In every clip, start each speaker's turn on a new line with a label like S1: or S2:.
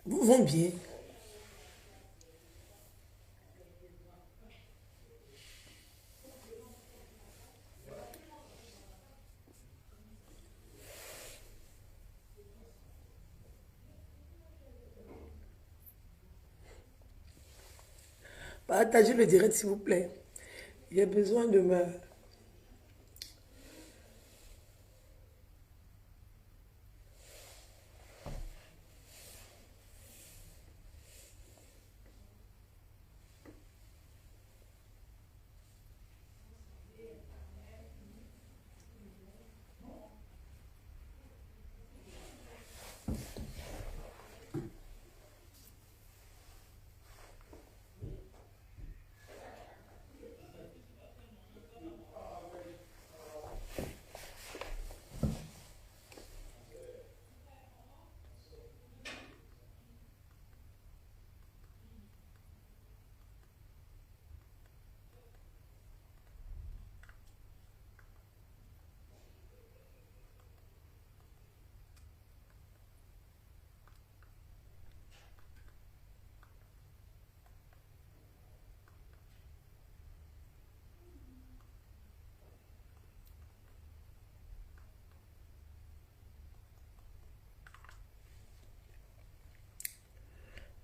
S1: Vous vont bien. Partagez le direct, s'il vous plaît. J'ai besoin de me...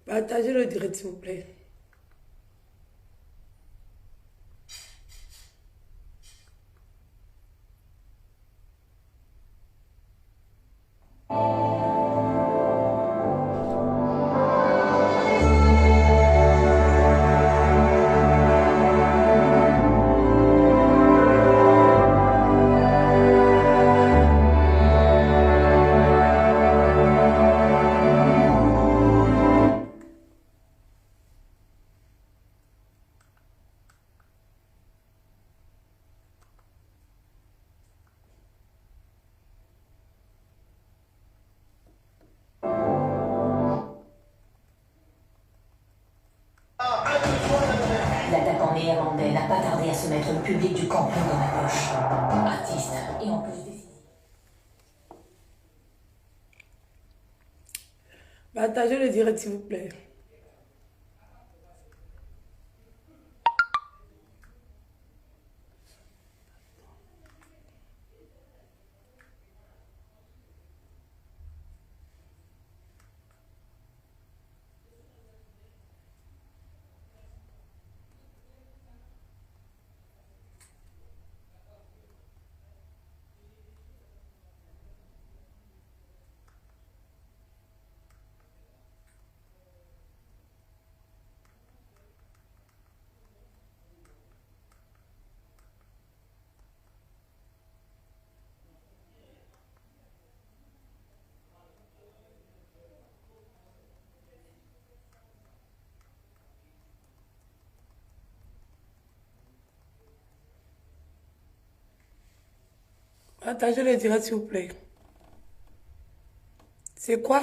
S1: Partagez le direct, s'il vous plaît.
S2: L'attaquant néerlandais n'a pas tardé à se mettre le public du campion dans la poche. Artiste et en plus décisif.
S1: Partagez le direct, s'il vous plaît. Partagez le direct, s'il vous plaît. C'est quoi?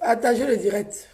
S1: Partagez le direct.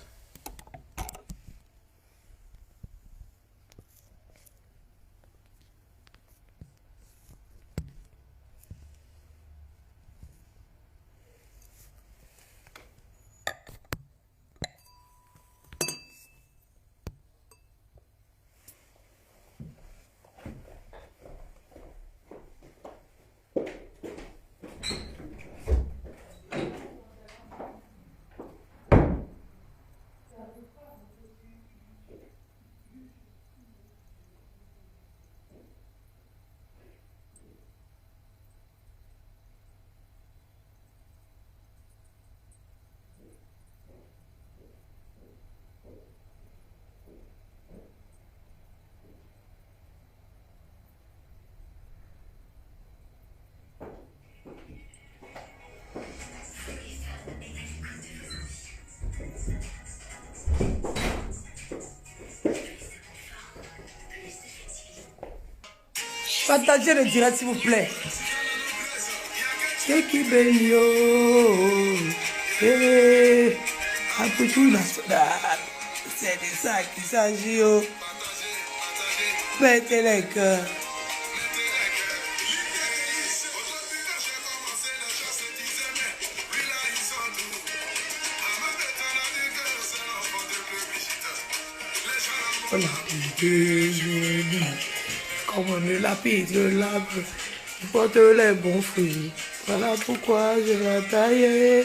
S1: Partagez le direct, s'il vous plaît. C'est qui belio. Apoutou national. C'est de ça qu'il s'agit. Mettez les cœurs. On a pitié, comme on est lapide, le l'arbre, il porte les bons fruits. Voilà pourquoi je vais tailler.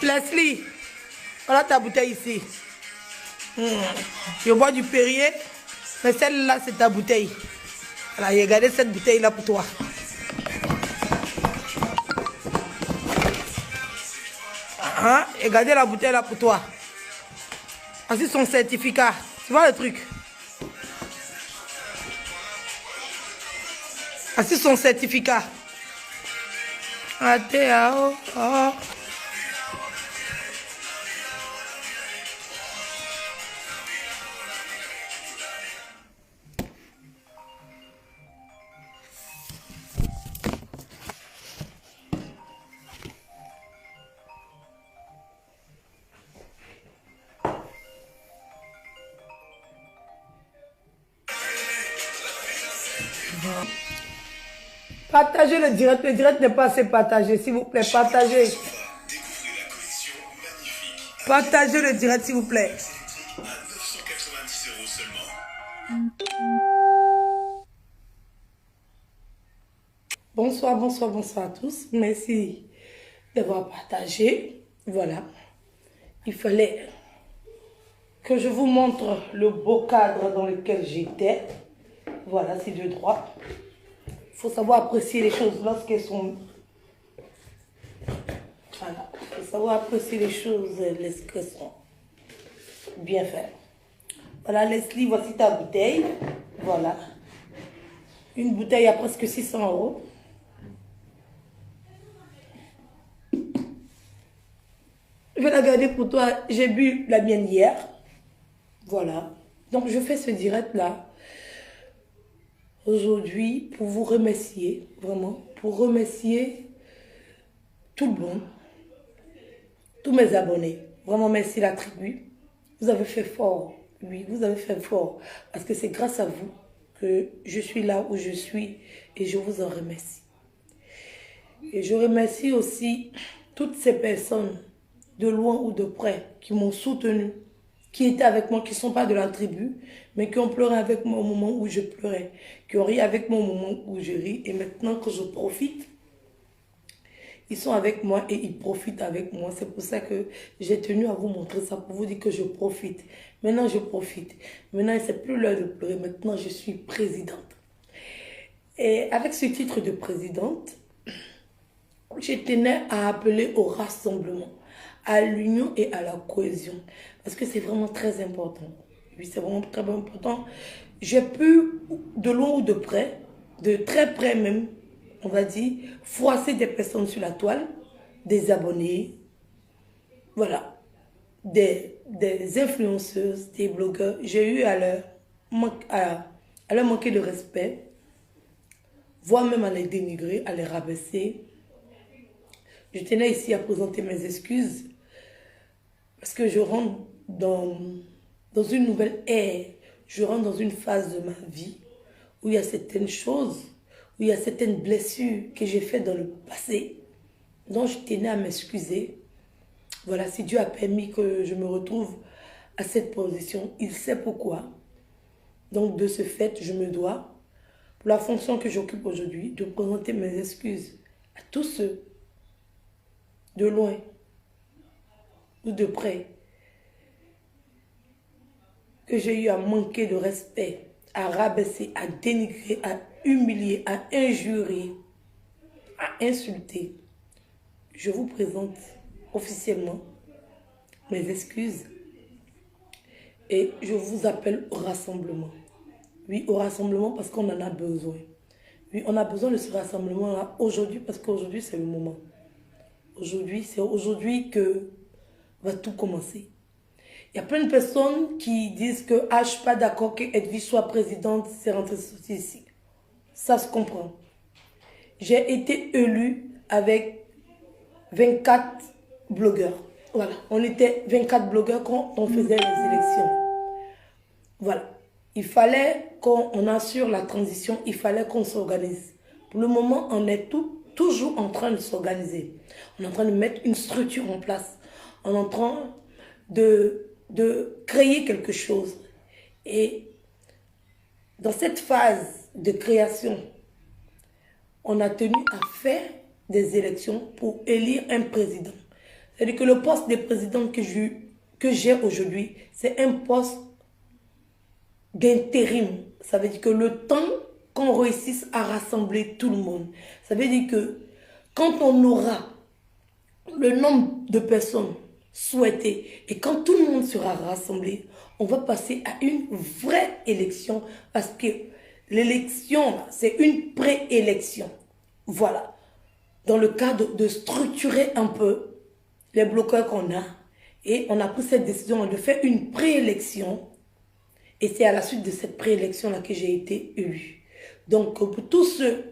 S1: Leslie, voilà ta bouteille ici. Je bois du Perrier, mais celle-là, c'est ta bouteille. Voilà, j'ai gardé cette bouteille-là pour toi. Et gardez la bouteille là pour toi. Ainsi son certificat. Tu vois le truc? Ainsi son certificat. Atéao. Oh. Partagez le direct n'est pas assez partagé, s'il vous plaît, partagez. Partagez le direct, s'il vous plaît. Bonsoir, bonsoir, bonsoir à tous. Merci d'avoir partagé. Voilà. Il fallait que je vous montre le beau cadre dans lequel j'étais. Voilà, c'est de droit. Il faut savoir apprécier les choses lorsqu'elles sont... Voilà. Il faut savoir apprécier les choses lorsqu'elles sont bien faites. Voilà, Leslie, voici ta bouteille. Voilà. Une bouteille à presque 600 €. Je vais la garder pour toi. J'ai bu la mienne hier. Voilà. Donc, je fais ce direct-là aujourd'hui pour vous remercier, vraiment, pour remercier tout le monde, tous mes abonnés. Vraiment, merci la tribu. Vous avez fait fort. Oui, vous avez fait fort. Parce que c'est grâce à vous que je suis là où je suis et je vous en remercie. Et je remercie aussi toutes ces personnes de loin ou de près qui m'ont soutenu, qui étaient avec moi, qui ne sont pas de la tribu, mais qui ont pleuré avec moi au moment où je pleurais, qui ont ri avec moi au moment où je ris. Et maintenant que je profite, ils sont avec moi et ils profitent avec moi. C'est pour ça que j'ai tenu à vous montrer ça, pour vous dire que je profite. Maintenant, je profite. Maintenant, ce n'est plus l'heure de pleurer. Maintenant, je suis présidente. Et avec ce titre de présidente, je tenais à appeler au rassemblement, à l'union et à la cohésion. Parce que c'est vraiment très important. Oui, c'est vraiment très important. J'ai pu, de loin ou de près, de très près même, on va dire, froisser des personnes sur la toile, des abonnés, voilà, des influenceuses, des blogueurs. J'ai eu à leur manquer de respect, voire même à les dénigrer, à les rabaisser. Je tenais ici à présenter mes excuses parce que je rentre dans une nouvelle ère, je rentre dans une phase de ma vie où il y a certaines choses, où il y a certaines blessures que j'ai faites dans le passé, dont je tenais à m'excuser. Voilà, si Dieu a permis que je me retrouve à cette position, il sait pourquoi. Donc de ce fait, je me dois, pour la fonction que j'occupe aujourd'hui, de présenter mes excuses à tous ceux, de loin ou de près, que j'ai eu à manquer de respect, à rabaisser, à dénigrer, à humilier, à injurier, à insulter. Je vous présente officiellement mes excuses et je vous appelle au rassemblement. Oui, au rassemblement parce qu'on en a besoin. Oui, on a besoin de ce rassemblement-là aujourd'hui parce qu'aujourd'hui, c'est le moment. Aujourd'hui, c'est aujourd'hui que va tout commencer. Il y a plein de personnes qui disent que je ne suis pas d'accord que Edwige soit présidente, c'est rentré ici. Ça se comprend. J'ai été élue avec 24 blogueurs. Voilà, on était 24 blogueurs quand on faisait les élections. Voilà, il fallait qu'on assure la transition, il fallait qu'on s'organise. Pour le moment, on est toujours en train de s'organiser. On est en train de mettre une structure en place. On est en train de créer quelque chose. Et dans cette phase de création, on a tenu à faire des élections pour élire un président. C'est-à-dire que le poste de président que j'ai aujourd'hui, c'est un poste d'intérim. Ça veut dire que le temps qu'on réussisse à rassembler tout le monde, ça veut dire que quand on aura le nombre de personnes souhaitées et quand tout le monde sera rassemblé, on va passer à une vraie élection parce que l'élection, c'est une préélection. Voilà. Dans le cadre de structurer un peu les bloqueurs qu'on a. Et on a pris cette décision de faire une préélection. Et c'est à la suite de cette préélection-là que j'ai été élue. Donc, pour tous ceux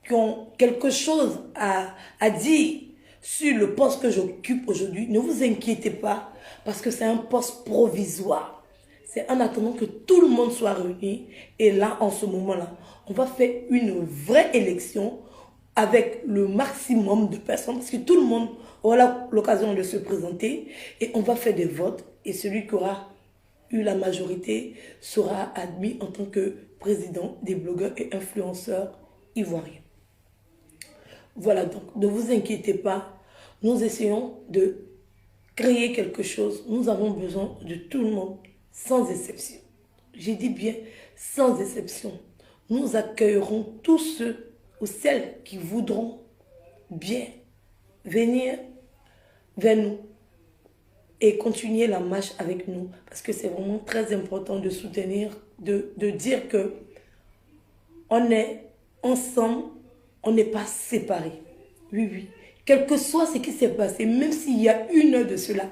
S1: qui ont quelque chose à dire sur le poste que j'occupe aujourd'hui, ne vous inquiétez pas, parce que c'est un poste provisoire. C'est en attendant que tout le monde soit réuni. Et là, en ce moment-là, on va faire une vraie élection avec le maximum de personnes, parce que tout le monde aura l'occasion de se présenter et on va faire des votes et celui qui aura eu la majorité sera admis en tant que président des blogueurs et influenceurs ivoiriens. Voilà, donc ne vous inquiétez pas, nous essayons de créer quelque chose, nous avons besoin de tout le monde, sans exception. J'ai dit bien, sans exception. Nous accueillerons tous ceux ou celles qui voudront bien venir vers nous et continuer la marche avec nous. Parce que c'est vraiment très important de soutenir, de dire que on est ensemble, on n'est pas séparés. Oui, oui. Quel que soit ce qui s'est passé, même s'il y a une heure de cela,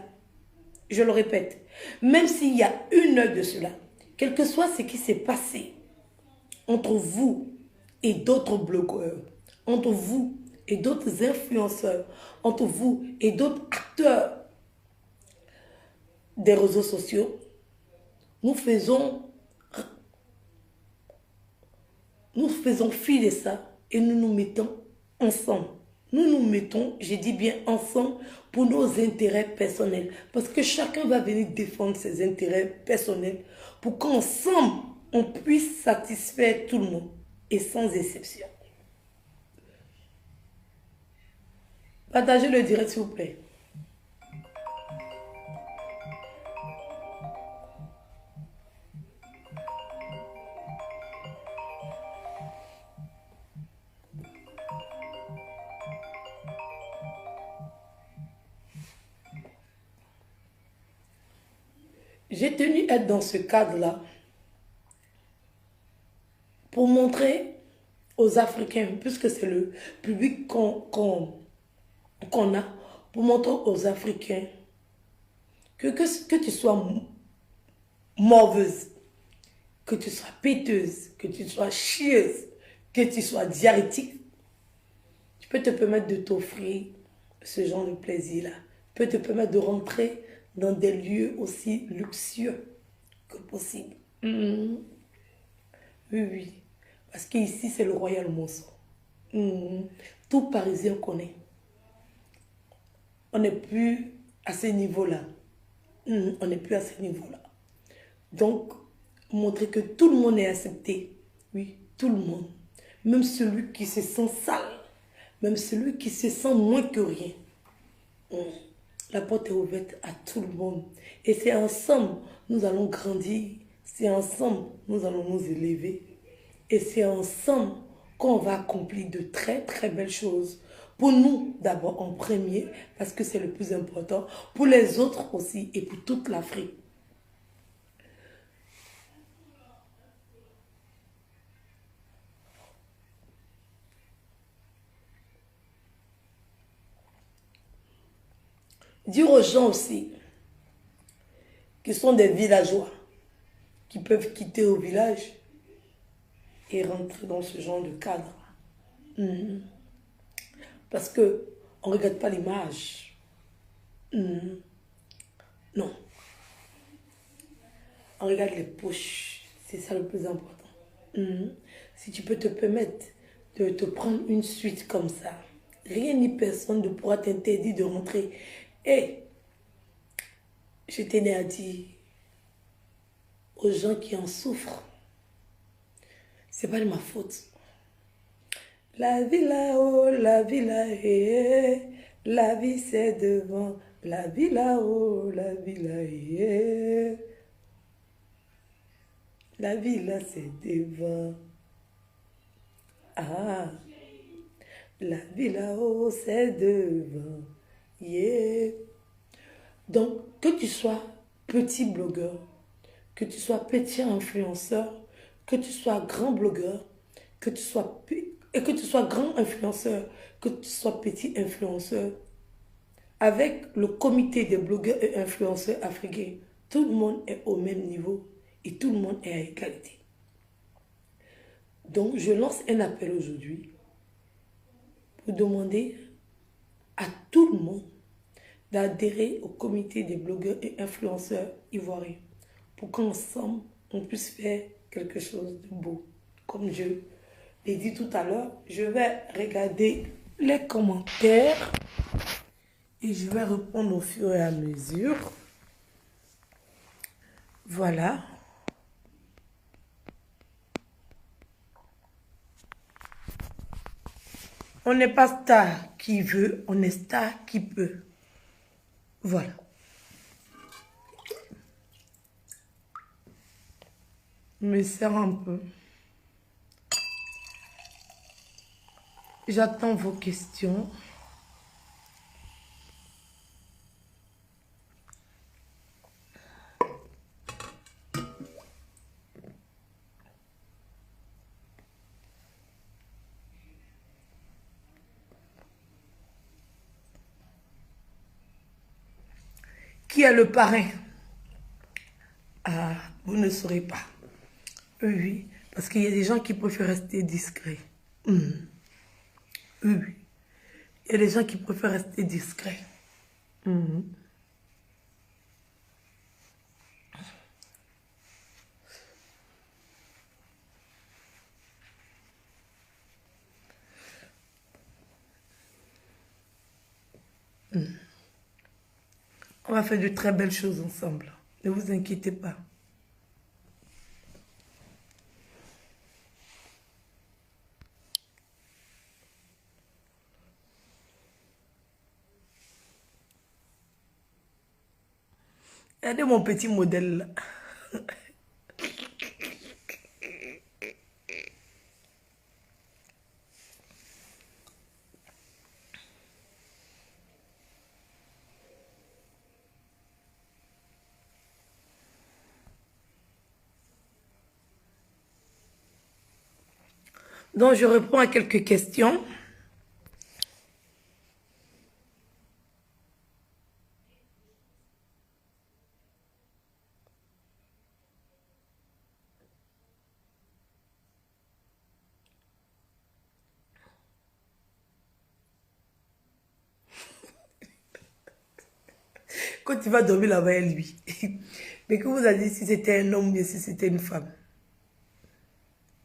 S1: je le répète, même s'il y a une heure de cela, quel que soit ce qui s'est passé entre vous et d'autres blogueurs, entre vous et d'autres influenceurs, entre vous et d'autres acteurs des réseaux sociaux, nous faisons fi de ça et nous nous mettons ensemble. Nous nous mettons, j'ai dit bien ensemble, pour nos intérêts personnels. Parce que chacun va venir défendre ses intérêts personnels pour qu'ensemble, on puisse satisfaire tout le monde et sans exception. Partagez le direct s'il vous plaît. J'ai tenu à être dans ce cadre-là pour montrer aux Africains, puisque c'est le public qu'on a, pour montrer aux Africains que tu sois morveuse, que tu sois péteuse, que tu sois chieuse, que tu sois diarrhétique, tu peux te permettre de t'offrir ce genre de plaisir-là. Tu peux te permettre de rentrer dans des lieux aussi luxueux que possible. Oui, oui. Parce qu'ici, c'est le Royal Monceau. Tout Parisien connaît. On n'est plus à ce niveau-là. On n'est plus à ce niveau-là. Donc, montrer que tout le monde est accepté. Oui, tout le monde. Même celui qui se sent sale. Même celui qui se sent moins que rien. La porte est ouverte à tout le monde. Et c'est ensemble, nous allons grandir. C'est ensemble, nous allons nous élever. Et c'est ensemble qu'on va accomplir de très très belles choses. Pour nous, d'abord en premier, parce que c'est le plus important. Pour les autres aussi et pour toute l'Afrique. Dire aux gens aussi qui sont des villageois, qui peuvent quitter au village et rentrer dans ce genre de cadre. Parce que on ne regarde pas l'image. Non. On regarde les poches. C'est ça le plus important. Si tu peux te permettre de te prendre une suite comme ça, rien ni personne ne pourra t'interdire de rentrer. Et je tenais à dire aux gens qui en souffrent, c'est pas de ma faute. La vie là-haut, la vie là-haut, la vie c'est devant, la vie là-haut, la vie là-haut. La vie là c'est devant. Ah, la vie là-haut c'est devant. Yeah. Donc, que tu sois petit blogueur, que tu sois petit influenceur, que tu sois grand blogueur, que tu sois grand influenceur, que tu sois petit influenceur, avec le comité des blogueurs et influenceurs africains, tout le monde est au même niveau et tout le monde est à égalité. Donc, je lance un appel aujourd'hui pour demander à tout le monde d'adhérer au comité des blogueurs et influenceurs ivoiriens pour qu'ensemble, on puisse faire quelque chose de beau. Comme je l'ai dit tout à l'heure, je vais regarder les commentaires et je vais répondre au fur et à mesure. Voilà. On n'est pas star qui veut, on est star qui peut. Voilà. Je me sers un peu. J'attends vos questions. Qui est le parrain? Ah, vous ne saurez pas. Oui, parce qu'il y a des gens qui préfèrent rester discrets. Oui. Il y a des gens qui préfèrent rester discrets. On va faire de très belles choses ensemble. Ne vous inquiétez pas. Regardez mon petit modèle là. Donc, je réponds à quelques questions. Quand tu vas dormir là-bas, elle lui. Mais que vous avez dit si c'était un homme ou si c'était une femme.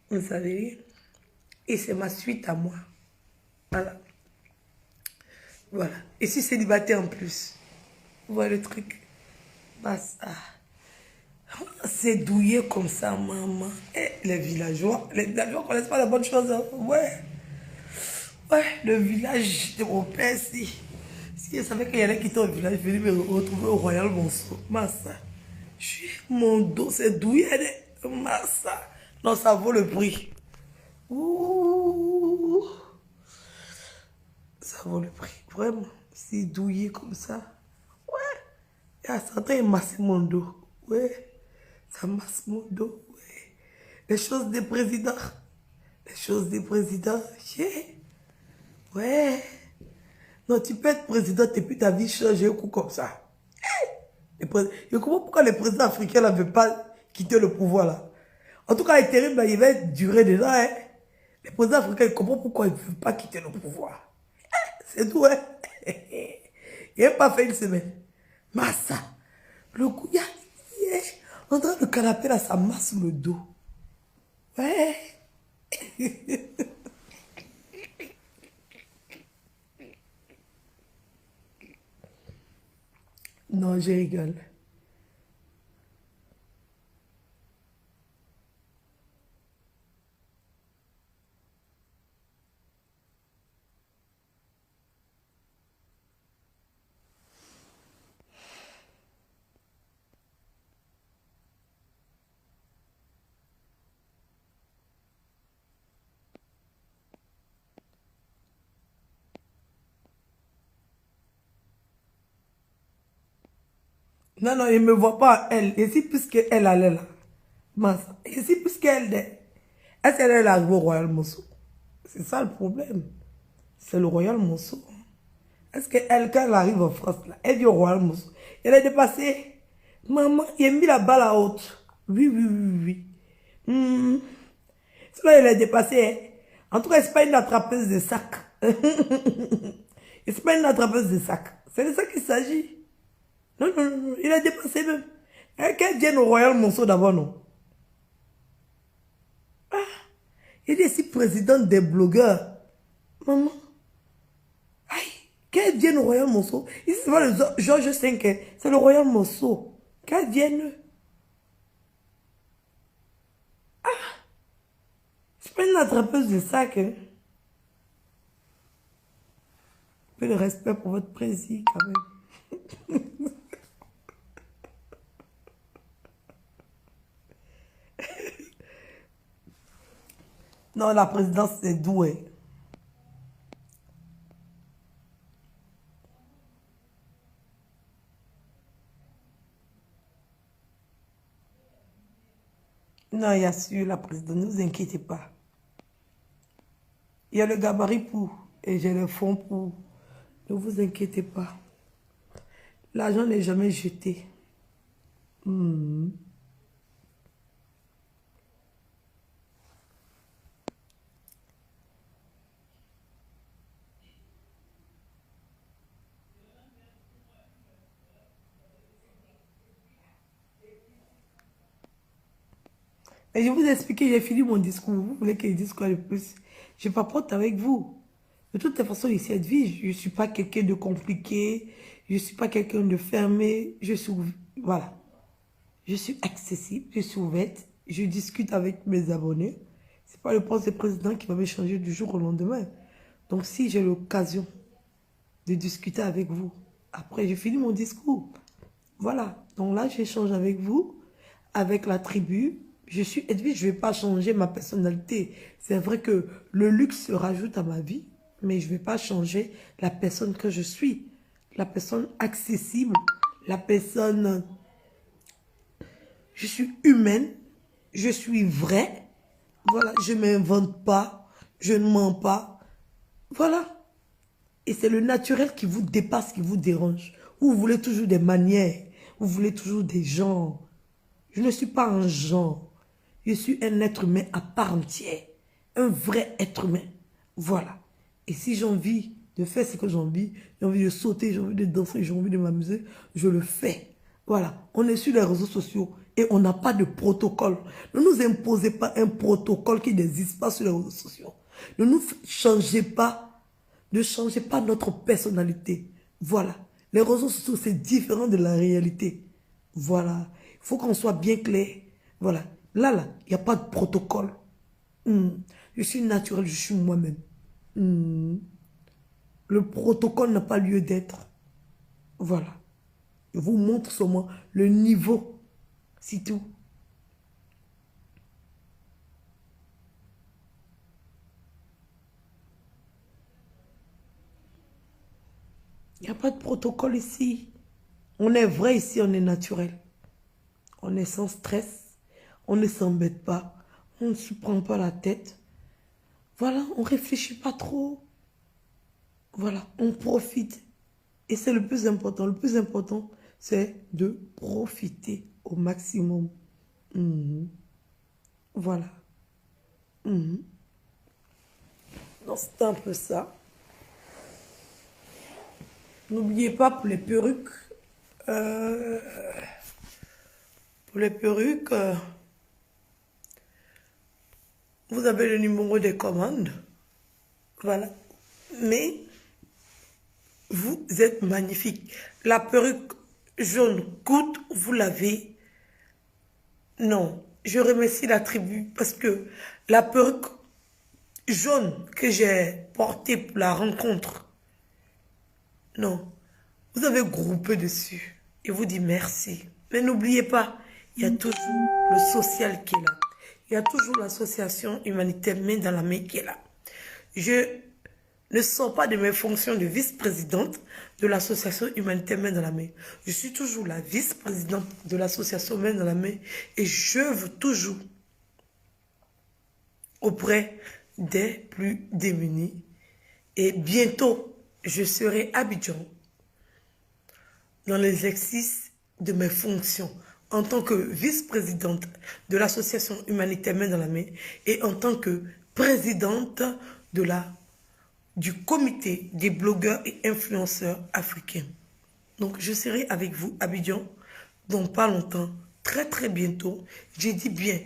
S1: Vous savez. Et c'est ma suite à moi. Voilà. Voilà. Et si célibataire en plus. Vous voyez le truc. Bah ça. C'est douillé comme ça, maman. Et les villageois ne connaissent pas la bonne chose. Hein. Ouais. Ouais, le village de mon père, si je savais qu'il y en a qui étaient au village, je venais me retrouver au Royal Monceau. Massa. Mon dos, c'est douillé. Massa. Non, ça vaut le prix. Ouh. Ça vaut le prix. Vraiment. C'est douillé comme ça. Ouais. Et à certains, il masse mon dos. Ouais. Ça masse mon dos. Ouais. Les choses des présidents. Les choses des présidents. Yeah. Ouais. Non, tu peux être président et puis ta vie change un coup comme ça. Je comprends pourquoi les présidents africains ne veulent pas quitter le pouvoir là. En tout cas, il est terrible, là, il va durer déjà. Hein. Les présidents africains, ils comprennent pourquoi ils ne veulent pas quitter le pouvoir. C'est tout, hein. Il n'a pas fait une semaine. Massa. Le coup, il est en train de canapé là, ça masse sur le dos. Ouais. Non, je rigole. Non, non, il ne me voit pas, elle. Et si plus qu'elle allait là. Massa. Et si plus qu'elle est. Est-ce qu'elle est arrivée au Royal Mosso? C'est ça le problème. C'est le Royal Mosso. Est-ce qu'elle, quand elle arrive en France, là, elle dit au Royal Mosso, elle est dépassée. Maman, il a mis la balle à haute. Oui, oui, oui, oui. Sinon, elle est dépassée. Hein. En tout cas, c'est pas une attrapeuse de sac. C'est pas une attrapeuse de sac. C'est de ça qu'il s'agit. Non, non, non, il est dépassé même. Qu'elle vienne au Royal Monceau d'abord, non? Il est ici présidente des blogueurs. Maman. Aïe, qu'elle vienne au Royal Monceau. Ici, c'est pas le Georges V, c'est le Royal Monceau. Qu'elle vienne. C'est pas une attrapeuse de sac, hein. Un peu de respect pour votre président, quand même. Non, la présidence, c'est doué. Non, il y a su la présidente, ne vous inquiétez pas. Il y a le gabarit pour, et j'ai le fond pour. Ne vous inquiétez pas. L'argent n'est jamais jeté. Mais je vous ai expliqué, j'ai fini mon discours. Vous voulez que je dise quoi de plus? Je papote avec vous. De toute façon, ici, cette vie, je ne suis pas quelqu'un de compliqué. Je ne suis pas quelqu'un de fermé. Je suis, voilà. Je suis accessible, je suis ouverte. Je discute avec mes abonnés. Ce n'est pas le poste de président qui va me changer du jour au lendemain. Donc, si j'ai l'occasion de discuter avec vous, après, j'ai fini mon discours. Voilà. Donc là, j'échange avec vous, avec la tribu. Je suis Edwige, je ne vais pas changer ma personnalité. C'est vrai que le luxe se rajoute à ma vie, mais je ne vais pas changer la personne que je suis. La personne accessible, la personne... Je suis humaine, je suis vraie. Voilà, je ne m'invente pas, je ne mens pas. Voilà. Et c'est le naturel qui vous dépasse, qui vous dérange. Vous voulez toujours des manières, vous voulez toujours des gens. Je ne suis pas un genre. Je suis un être humain à part entière. Un vrai être humain. Voilà. Et si j'ai envie de faire ce que j'ai envie de sauter, j'ai envie de danser, j'ai envie de m'amuser, je le fais. Voilà. On est sur les réseaux sociaux et on n'a pas de protocole. Ne nous imposez pas un protocole qui n'existe pas sur les réseaux sociaux. Ne nous changez pas. Ne changez pas notre personnalité. Voilà. Les réseaux sociaux, c'est différent de la réalité. Voilà. Il faut qu'on soit bien clair. Voilà. Là, il n'y a pas de protocole. Je suis naturel, je suis moi-même. Le protocole n'a pas lieu d'être. Voilà. Je vous montre seulement le niveau. C'est tout. Il n'y a pas de protocole ici. On est vrai ici, on est naturel. On est sans stress. On ne s'embête pas. On ne se prend pas la tête. Voilà, on ne réfléchit pas trop. Voilà, on profite. Et c'est le plus important. Le plus important, c'est de profiter au maximum. Voilà. Donc, c'est un peu ça. N'oubliez pas pour les perruques. Vous avez le numéro des commandes. Voilà. Mais vous êtes magnifique. La perruque jaune coûte, vous l'avez. Non, je remercie la tribu parce que la perruque jaune que j'ai portée pour la rencontre, non, vous avez groupé dessus et vous dit merci. Mais n'oubliez pas, il y a toujours le social qui est là. Il y a toujours l'association humanitaire main dans la main qui est là. Je ne sors pas de mes fonctions de vice-présidente de l'association humanitaire main dans la main. Je suis toujours la vice-présidente de l'association main dans la main et j'œuvre toujours auprès des plus démunis. Et bientôt, je serai à Abidjan dans l'exercice de mes fonctions en tant que vice-présidente de l'association humanitaire main dans la main et en tant que présidente du comité des blogueurs et influenceurs africains. Donc, je serai avec vous à Abidjan dans pas longtemps, très très bientôt. J'ai dit bien,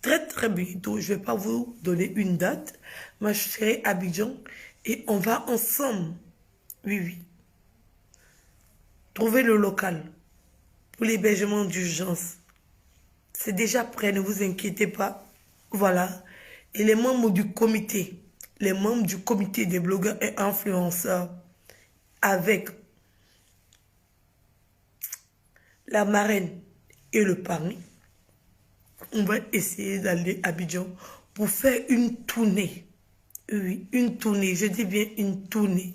S1: très très bientôt. Je ne vais pas vous donner une date, mais je serai à Abidjan et on va ensemble, oui, trouver le local pour l'hébergement d'urgence. C'est déjà prêt, ne vous inquiétez pas. Voilà. Et les membres du comité des blogueurs et influenceurs avec la marraine et le parrain, on va essayer d'aller à Abidjan pour faire une tournée. Oui, une tournée, je dis bien une tournée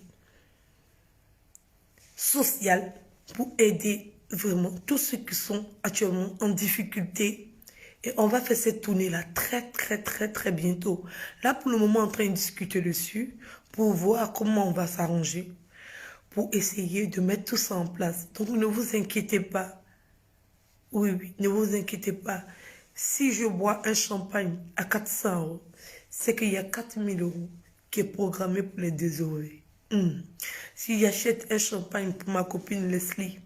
S1: sociale pour aider vraiment tous ceux qui sont actuellement en difficulté. Et on va faire cette tournée-là très bientôt. Là, pour le moment, on est en train de discuter dessus pour voir comment on va s'arranger, pour essayer de mettre tout ça en place. Donc, ne vous inquiétez pas. Oui, ne vous inquiétez pas. Si je bois un champagne à 400 €, c'est qu'il y a 4000 € qui est programmé pour les désœuvrés. Si j'achète un champagne pour ma copine Leslie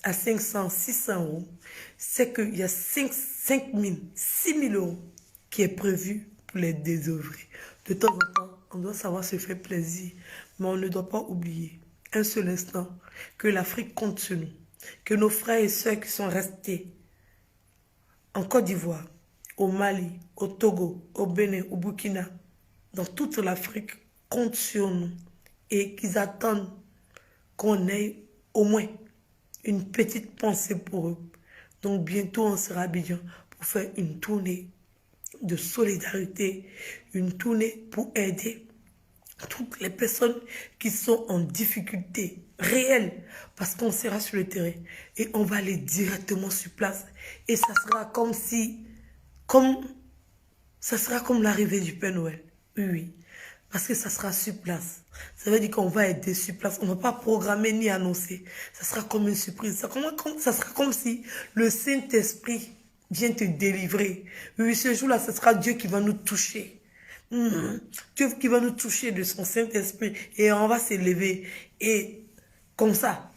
S1: à 500, 600 €, c'est qu'il y a 5 000, 6 000 € qui est prévu pour les désœuvrés. De temps en temps, on doit savoir se faire plaisir, mais on ne doit pas oublier un seul instant que l'Afrique compte sur nous, que nos frères et sœurs qui sont restés en Côte d'Ivoire, au Mali, au Togo, au Bénin, au Burkina, dans toute l'Afrique, comptent sur nous et qu'ils attendent qu'on ait au moins une petite pensée pour eux. Donc bientôt on sera à Abidjan pour faire une tournée de solidarité, une tournée pour aider toutes les personnes qui sont en difficulté réelle, parce qu'on sera sur le terrain et on va aller directement sur place et ça sera comme l'arrivée du Père Noël. Oui, parce que ça sera sur place. Ça veut dire qu'on va aider sur place. On ne va pas programmer ni annoncer. Ça sera comme une surprise. Ça sera comme si le Saint-Esprit vient te délivrer. Oui, ce jour-là, ce sera Dieu qui va nous toucher. Dieu qui va nous toucher de son Saint-Esprit. Et on va s'élever. Et comme ça,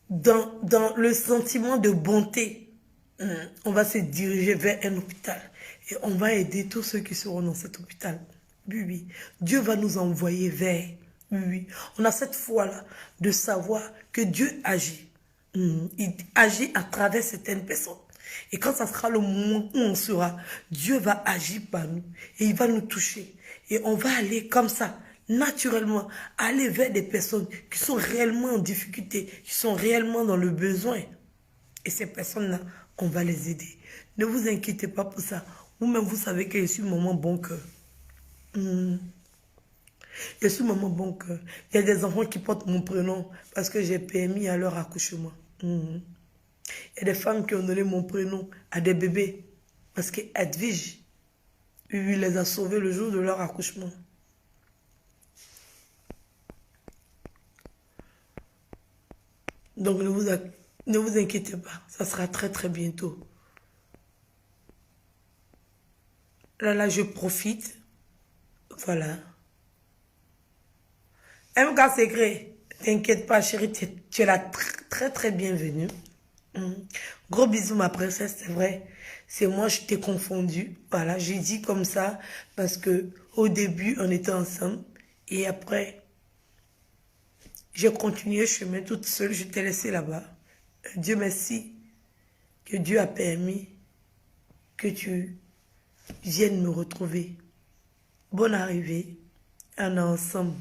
S1: dans le sentiment de bonté, on va se diriger vers un hôpital. Et on va aider tous ceux qui seront dans cet hôpital. Oui. Dieu va nous envoyer vers. Oui. On a cette foi-là de savoir que Dieu agit. Il agit à travers certaines personnes. Et quand ça sera le moment où on sera, Dieu va agir par nous. Et il va nous toucher. Et on va aller comme ça, naturellement, aller vers des personnes qui sont réellement en difficulté, qui sont réellement dans le besoin. Et ces personnes-là, on va les aider. Ne vous inquiétez pas pour ça. Vous-même, vous savez que je suis maman bon cœur. Je suis maman bon cœur. Il y a des enfants qui portent mon prénom parce que j'ai permis à leur accouchement. Il y a des femmes qui ont donné mon prénom à des bébés parce qu'Edwige, il les a sauvés le jour de leur accouchement. Donc ne vous inquiétez pas, ça sera très très bientôt. Là, je profite. Voilà. MK Secret, t'inquiète pas, chérie, tu es la très très bienvenue. Gros bisous, ma princesse, c'est vrai. C'est moi, je t'ai confondu. Voilà, j'ai dit comme ça parce que au début, on était ensemble. Et après, j'ai continué le chemin toute seule. Je t'ai laissé là-bas. Dieu merci que Dieu a permis que tu viennes me retrouver. Bonne arrivée. On est ensemble.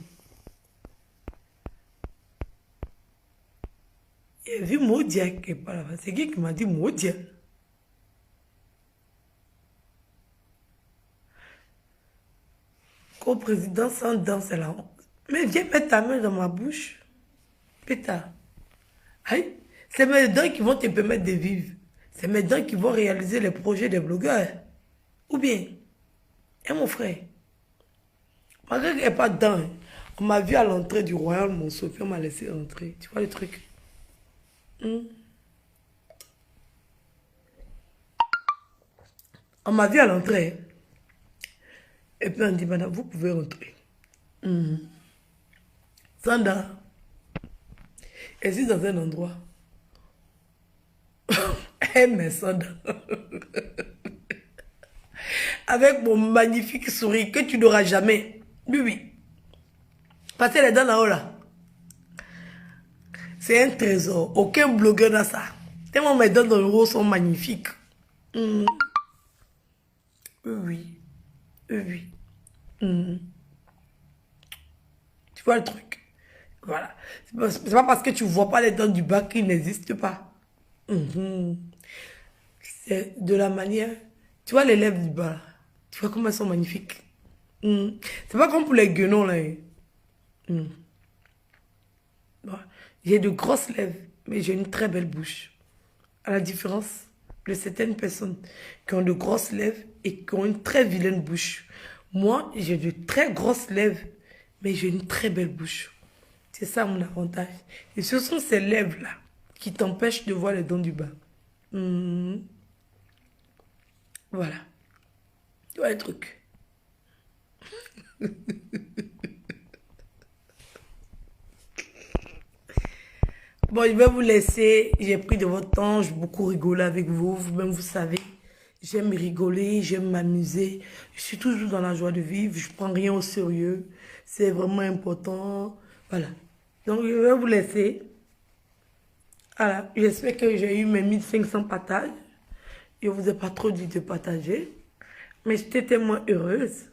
S1: J'ai vu Maudia qui est pas là-bas. C'est qui m'a dit Maudia? Co-président sans dents, c'est la honte. Mais viens mettre ta main dans ma bouche. Pétard. Aïe, c'est mes dents qui vont te permettre de vivre. C'est mes dents qui vont réaliser les projets des blogueurs. Ou bien, et mon frère, malgré qu'il n'y ait pas de dents, on m'a vu à l'entrée du royal, mon Sophie, on m'a laissé entrer. Tu vois le truc? On m'a vu à l'entrée. Et puis on dit, madame, vous pouvez rentrer. Sanda, je suis dans un endroit. Mais Sanda. Avec mon magnifique sourire que tu n'auras jamais. Oui, oui. Parce que les dents là-haut là. C'est un trésor. Aucun blogueur n'a ça. Tellement mes dents dans le haut sont magnifiques. Oui, oui. Oui. Tu vois le truc? Voilà. C'est pas parce que tu vois pas les dents du bas qu'ils n'existent pas. C'est de la manière... Tu vois les lèvres du bas là? Tu vois comment elles sont magnifiques? C'est pas comme pour les guenons là. Voilà. J'ai de grosses lèvres, mais j'ai une très belle bouche. À la différence de certaines personnes qui ont de grosses lèvres et qui ont une très vilaine bouche. Moi, j'ai de très grosses lèvres, mais j'ai une très belle bouche. C'est ça mon avantage. Et ce sont ces lèvres-là qui t'empêchent de voir les dents du bas. Voilà. Tu vois le truc. Bon, je vais vous laisser. J'ai pris de votre temps. J'ai beaucoup rigolé avec vous. Vous-même, vous savez. J'aime rigoler, j'aime m'amuser. Je suis toujours dans la joie de vivre. Je prends rien au sérieux. C'est vraiment important. Voilà. Donc, je vais vous laisser. Voilà. J'espère que j'ai eu mes 1500 partages. Je ne vous ai pas trop dit de partager. Mais j'étais tellement heureuse.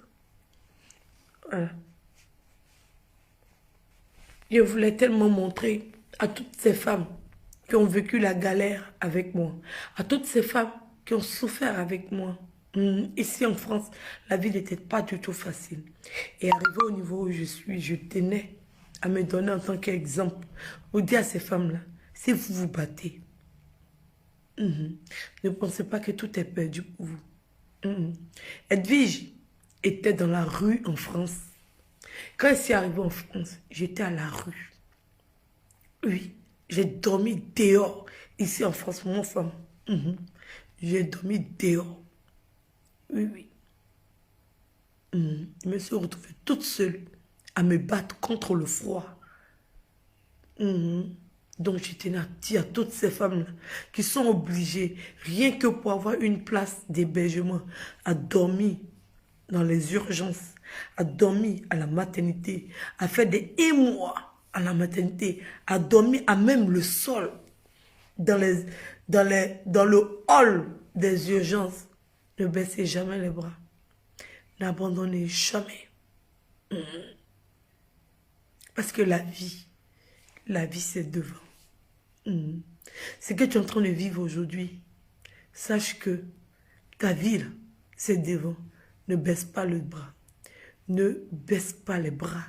S1: Voilà. Je voulais tellement montrer à toutes ces femmes qui ont vécu la galère avec moi, à toutes ces femmes qui ont souffert avec moi. Ici en France, la vie n'était pas du tout facile. Et arrivé au niveau où je suis, je tenais à me donner en tant qu'exemple. Vous dire à ces femmes-là, si vous vous battez, ne pensez pas que tout est perdu pour vous. Edwige était dans la rue en France. Quand je suis arrivée en France, j'étais à la rue. Oui, j'ai dormi dehors. Ici en France, mon femme. J'ai dormi dehors. Oui, oui. Je me suis retrouvée toute seule à me battre contre le froid. Donc, je tenais à dire à toutes ces femmes-là qui sont obligées, rien que pour avoir une place d'hébergement, à dormir dans les urgences, à dormir à la maternité, à faire des émois à la maternité, à dormir à même le sol, dans le hall des urgences. Ne baissez jamais les bras. N'abandonnez jamais. Parce que la vie c'est devant. Ce que tu es en train de vivre aujourd'hui, sache que ta vie, c'est devant. Ne baisse pas le bras. Ne baisse pas les bras.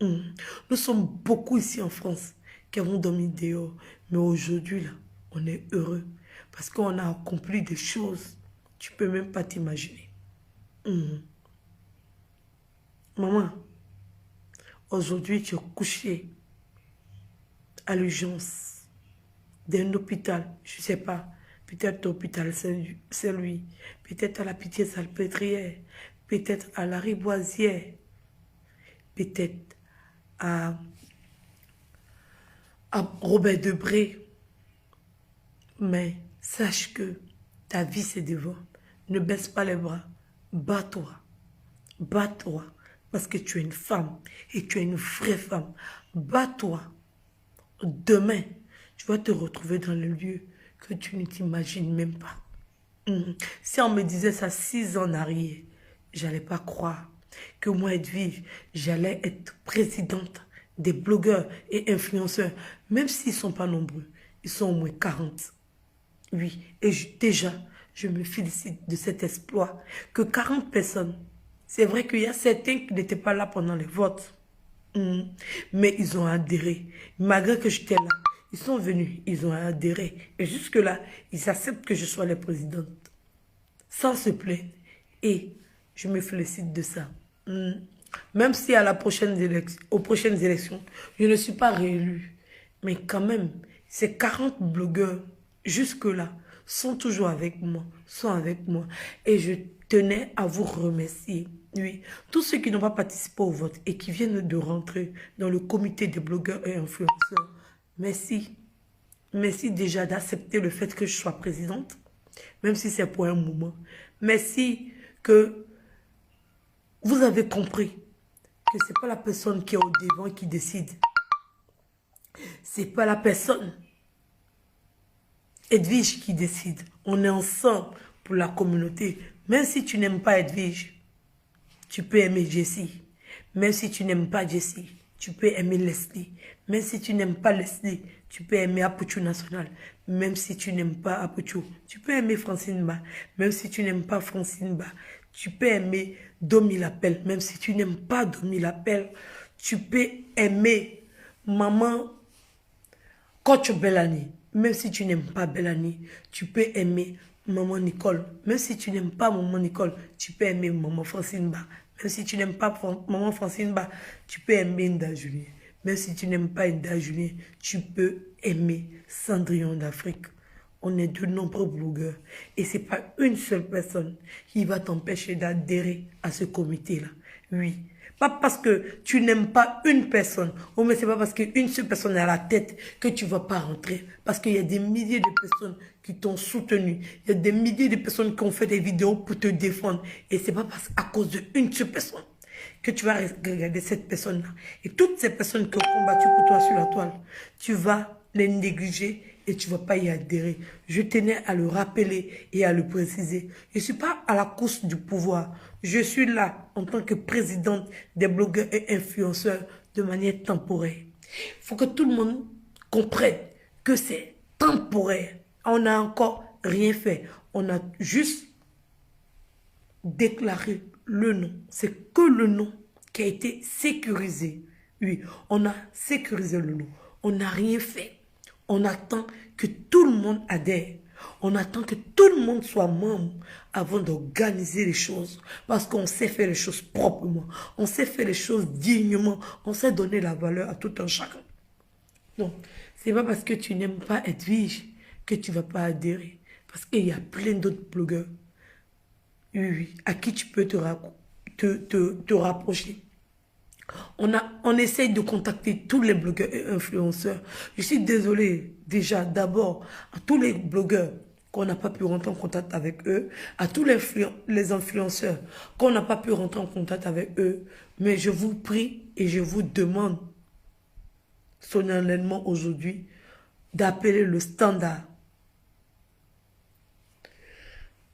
S1: Nous sommes beaucoup ici en France qui avons dormi dehors. Mais aujourd'hui, là, on est heureux. Parce qu'on a accompli des choses. Tu peux même pas t'imaginer. Maman, aujourd'hui, tu es couchée à l'urgence. d'un hôpital, je ne sais pas, peut-être à l'hôpital Saint-Louis, peut-être à la Pitié-Salpêtrière, peut-être à la Riboisière, peut-être à, à Robert Debré. Mais sache que ta vie c'est devant. Ne baisse pas les bras. Bats-toi. Bats-toi. Parce que tu es une femme et tu es une vraie femme. Bats-toi. Demain, tu vas te retrouver dans le lieu que tu ne t'imagines même pas. Si on me disait ça 6 ans en arrière, j'allais pas croire que moi, Edwige, j'allais être présidente des blogueurs et influenceurs, même s'ils ne sont pas nombreux. Ils sont au moins 40. Oui, et déjà, je me félicite de cet exploit. Que 40 personnes, c'est vrai qu'il y a certains qui n'étaient pas là pendant les votes. Mais ils ont adhéré. Malgré que j'étais là, ils sont venus, ils ont adhéré. Et jusque-là, ils acceptent que je sois la présidente. Sans se plaindre. Et je me félicite de ça. Même si à aux prochaines élections, je ne suis pas réélue. Mais quand même, ces 40 blogueurs, jusque-là, sont toujours avec moi, sont avec moi. Et je tenais à vous remercier. Oui, tous ceux qui n'ont pas participé au vote et qui viennent de rentrer dans le comité des blogueurs et influenceurs, merci. Merci déjà d'accepter le fait que je sois présidente, même si c'est pour un moment. Merci que vous avez compris que ce n'est pas la personne qui est au devant qui décide. Ce n'est pas la personne Edwige qui décide. On est ensemble pour la communauté. Même si tu n'aimes pas Edwige, tu peux aimer Jessie. Même si tu n'aimes pas Jessie, tu peux aimer Leslie. Même si tu n'aimes pas Leslie, tu peux aimer Apuchou National. Même si tu n'aimes pas Apuchou, tu peux aimer Francine Ba. Même si tu n'aimes pas Francine Ba, tu peux aimer Domi Lapel. Même si tu n'aimes pas Domi Lapel, tu peux aimer Maman Coach Bellani. Même si tu n'aimes pas Bellani, tu peux aimer Maman Nicole. Même si tu n'aimes pas Maman Nicole, tu peux aimer Maman Francine Ba. Même si tu n'aimes pas Maman Francine Ba, tu peux aimer Nda Julien. Même si tu n'aimes pas Nda Julien, tu peux aimer Cendrillon d'Afrique. On est de nombreux blogueurs. Et ce n'est pas une seule personne qui va t'empêcher d'adhérer à ce comité-là. Oui. Pas parce que tu n'aimes pas une personne, ou mais c'est pas parce qu'une seule personne est à la tête que tu ne vas pas rentrer. Parce qu'il y a des milliers de personnes qui t'ont soutenu. Il y a des milliers de personnes qui ont fait des vidéos pour te défendre. Et c'est pas à cause d'une seule personne que tu vas regarder cette personne-là. Et toutes ces personnes qui ont combattu pour toi sur la toile, tu vas les négliger et tu ne vas pas y adhérer. Je tenais à le rappeler et à le préciser. Je ne suis pas à la course du pouvoir. Je suis là en tant que présidente des blogueurs et influenceurs de manière temporaire. Il faut que tout le monde comprenne que c'est temporaire. On n'a encore rien fait. On a juste déclaré le nom. C'est que le nom qui a été sécurisé. Oui, on a sécurisé le nom. On n'a rien fait. On attend que tout le monde adhère. On attend que tout le monde soit membre avant d'organiser les choses. Parce qu'on sait faire les choses proprement. On sait faire les choses dignement. On sait donner la valeur à tout un chacun. Donc, ce n'est pas parce que tu n'aimes pas Edwige que tu ne vas pas adhérer. Parce qu'il y a plein d'autres blogueurs. Oui, à qui tu peux te rapprocher. On essaye de contacter tous les blogueurs et influenceurs. Je suis désolée déjà d'abord à tous les blogueurs qu'on n'a pas pu rentrer en contact avec eux, à tous les influenceurs qu'on n'a pas pu rentrer en contact avec eux. Mais je vous prie et je vous demande solennellement aujourd'hui d'appeler le standard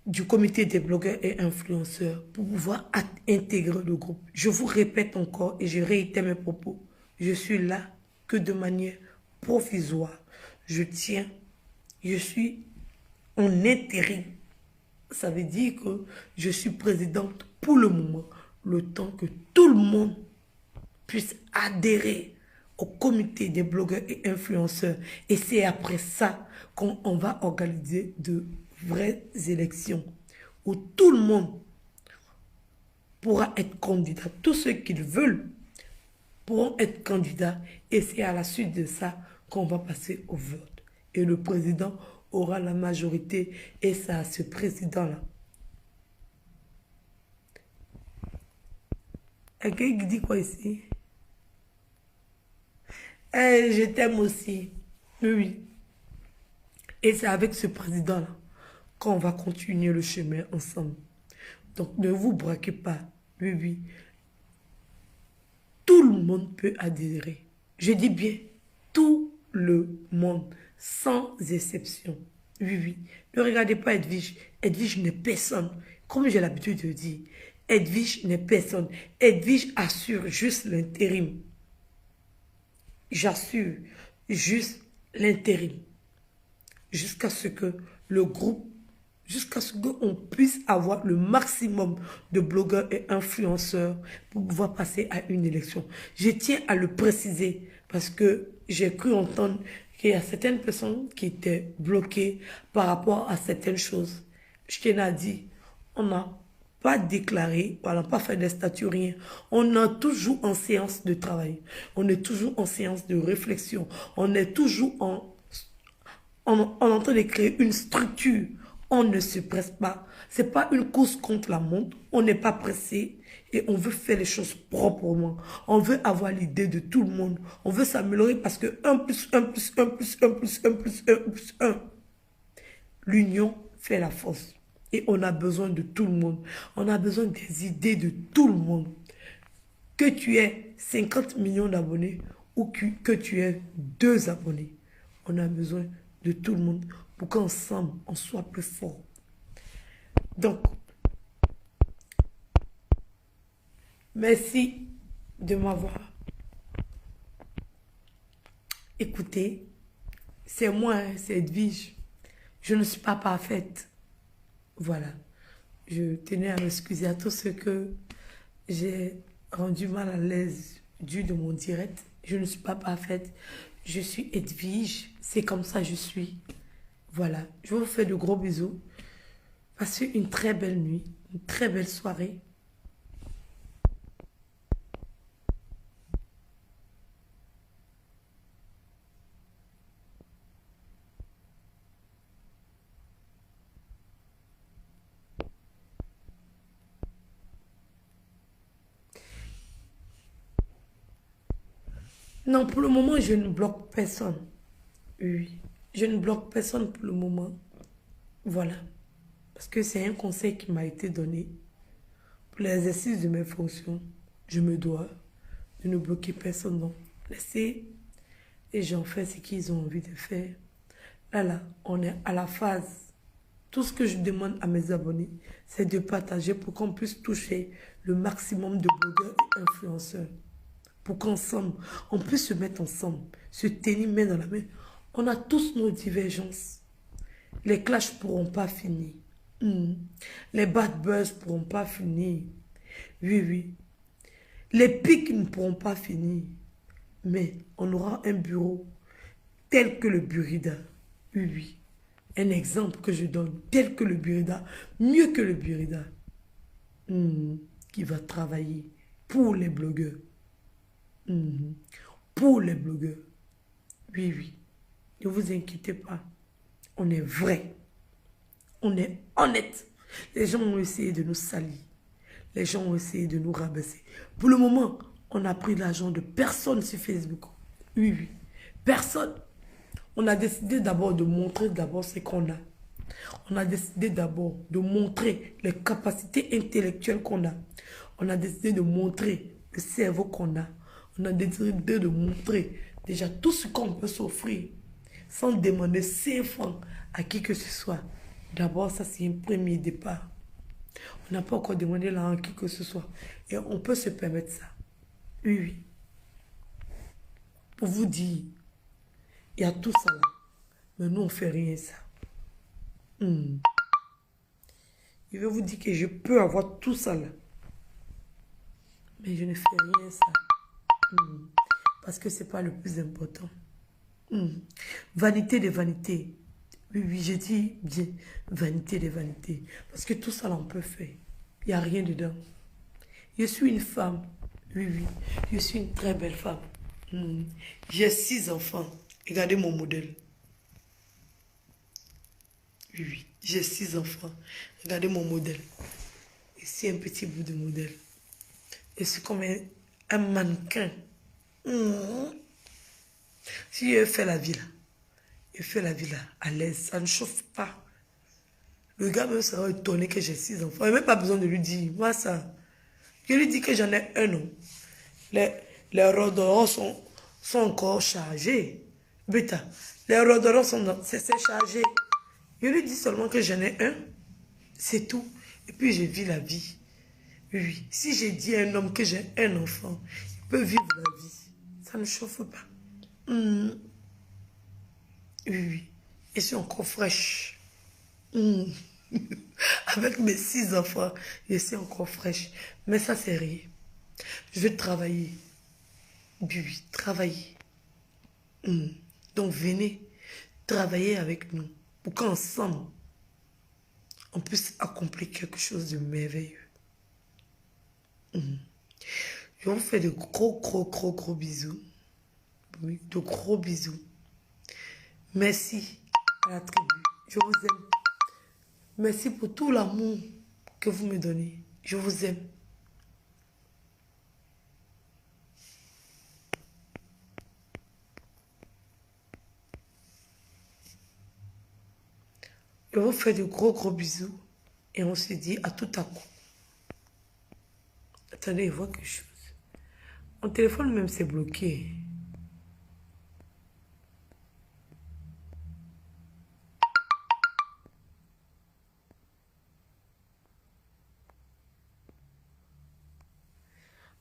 S1: du comité des blogueurs et influenceurs pour pouvoir intégrer le groupe. Je vous répète encore et je réitère mes propos. Je suis là que de manière provisoire. Je suis en intérim. Ça veut dire que je suis présidente pour le moment, le temps que tout le monde puisse adhérer au comité des blogueurs et influenceurs. Et c'est après ça qu'on va organiser de vraies élections où tout le monde pourra être candidat. Tous ceux qui le veulent pourront être candidats et c'est à la suite de ça qu'on va passer au vote. et le président aura la majorité et c'est à ce président-là. Quelqu'un qui dit quoi ici? Eh, je t'aime aussi. Oui, oui. Et c'est avec ce président-là qu'on va continuer le chemin ensemble. Donc ne vous braquez pas. Oui, oui. Tout le monde peut adhérer. Je dis bien tout le monde, sans exception. Oui, oui. Ne regardez pas Edwige. Edwige n'est personne. Comme j'ai l'habitude de dire, Edwige n'est personne. Edwige assure juste l'intérim. J'assure juste l'intérim. Jusqu'à ce que le groupe, jusqu'à ce qu'on puisse avoir le maximum de blogueurs et influenceurs pour pouvoir passer à une élection. Je tiens à le préciser parce que j'ai cru entendre qu'il y a certaines personnes qui étaient bloquées par rapport à certaines choses. Je tiens à dire, on n'a pas déclaré, on n'a pas fait des statuts, rien. On est toujours en séance de travail. On est toujours en séance de réflexion. On est toujours on est en train de créer une structure. On ne se presse pas. Ce n'est pas une course contre la montre. On n'est pas pressé et on veut faire les choses proprement. On veut avoir l'idée de tout le monde. On veut s'améliorer parce que 1 plus 1 plus 1 plus 1 plus 1 plus 1 plus 1. L'union fait la force. Et on a besoin de tout le monde. On a besoin des idées de tout le monde. Que tu aies 50 millions d'abonnés ou que tu aies 2 abonnés. On a besoin de tout le monde pour qu'ensemble, on soit plus fort. Donc, merci de m'avoir écouté. C'est moi, c'est Edwige. Je ne suis pas parfaite. Voilà. Je tenais à m'excuser à tous ceux que j'ai rendu mal à l'aise dû de mon direct. Je ne suis pas parfaite. Je suis Edwige. C'est comme ça que je suis. Voilà. Je vous fais de gros bisous. Passez une très belle nuit. Une très belle soirée. Non, pour le moment, je ne bloque personne. Oui. Je ne bloque personne pour le moment. Voilà. Parce que c'est un conseil qui m'a été donné. Pour l'exercice de mes fonctions, je me dois de ne bloquer personne. Donc, laissez les gens faire ce qu'ils ont envie de faire. Là, on est à la phase. Tout ce que je demande à mes abonnés, c'est de partager pour qu'on puisse toucher le maximum de blogueurs et influenceurs. Pour qu'ensemble, on puisse se mettre ensemble, se tenir main dans la main. On a tous nos divergences. Les clashs ne pourront pas finir. Les bad buzz ne pourront pas finir. Oui, oui. Les pics ne pourront pas finir. Mais on aura un bureau tel que le Burida. Oui, oui. Un exemple que je donne, tel que le Burida, mieux que le Burida. Qui va travailler pour les blogueurs. Pour les blogueurs. Oui, oui. Ne vous inquiétez pas. On est vrai. On est honnête. Les gens ont essayé de nous salir. Les gens ont essayé de nous rabaisser. Pour le moment, on a pris l'argent de personne sur Facebook. Oui, oui. Personne. On a décidé d'abord de montrer ce qu'on a. On a décidé d'abord de montrer les capacités intellectuelles qu'on a. On a décidé de montrer le cerveau qu'on a. On a décidé de montrer déjà tout ce qu'on peut s'offrir sans demander 5 francs à qui que ce soit. D'abord, ça c'est un premier départ. On n'a pas encore demandé là à qui que ce soit. Et on peut se permettre ça. Oui, oui. Pour vous dire, il y a tout ça là. Mais nous, on ne fait rien ça. Je vais vous dire que je peux avoir tout ça là. Mais je ne fais rien ça. Parce que ce n'est pas le plus important. Vanité des vanités. Oui, oui, j'ai dit bien. Vanité des vanités. Parce que tout ça là, on peut faire. Il n'y a rien dedans. Je suis une femme. Oui, oui. Je suis une très belle femme. J'ai 6 enfants. Regardez mon modèle. Oui, oui. J'ai 6 enfants. Regardez mon modèle. Ici, un petit bout de modèle. Je suis comme un mannequin. Mhm. Si je fais la vie là, je fais la vie là, à l'aise, ça ne chauffe pas. Le gars me sera étonné que j'ai 6 enfants. Il n'a même pas besoin de lui dire, moi ça. Je lui dis que j'en ai un, non. Les, les rhododendrons sont encore chargés. Bêta, les rhododendrons c'est chargé. Je lui dis seulement que j'en ai un. C'est tout. Et puis je vis la vie. Oui. Si j'ai dit à un homme que j'ai un enfant, il peut vivre la vie. Ça ne chauffe pas. Oui, oui. Je suis encore fraîche. Avec mes 6 enfants, je suis encore fraîche. Mais ça, c'est rien. Je vais travailler. Oui, oui, travailler. Donc, venez travailler avec nous pour qu'ensemble, on puisse accomplir quelque chose de merveilleux. Je vous fais de gros, gros, gros, gros bisous. Oui, de gros bisous. Merci à la tribu. Je vous aime. Merci pour tout l'amour que vous me donnez. Je vous aime. Je vous fais de gros, gros bisous. Et on se dit à tout à coup. Attendez, je vois quelque chose. Mon téléphone même s'est bloqué.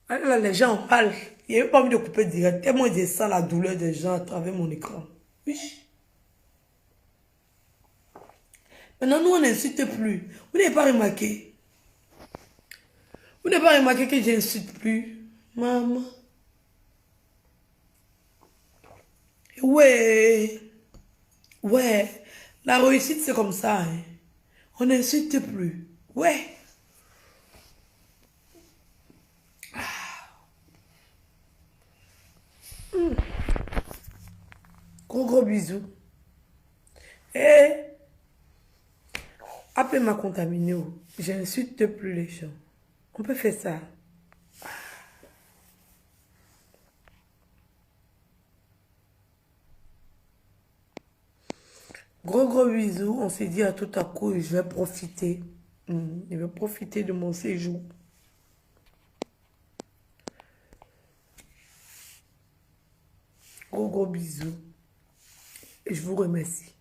S1: Ah là, les gens en parlent. Il n'y a même pas envie de couper direct. Tellement je sens la douleur des gens à travers mon écran. Oui. Maintenant, nous, on n'insulte plus. Vous n'avez pas remarqué? Vous n'avez pas remarqué que j'insulte plus? Maman. Ouais. Ouais. La réussite, c'est comme ça. Hein. On n'insulte plus. Ouais. Gros, gros bisous. Et appelez-moi contaminé. J'insulte plus les gens. On peut faire ça. Gros, gros bisous. On s'est dit à tout à coup, je vais profiter. Je vais profiter de mon séjour. Gros, gros bisous. Et je vous remercie.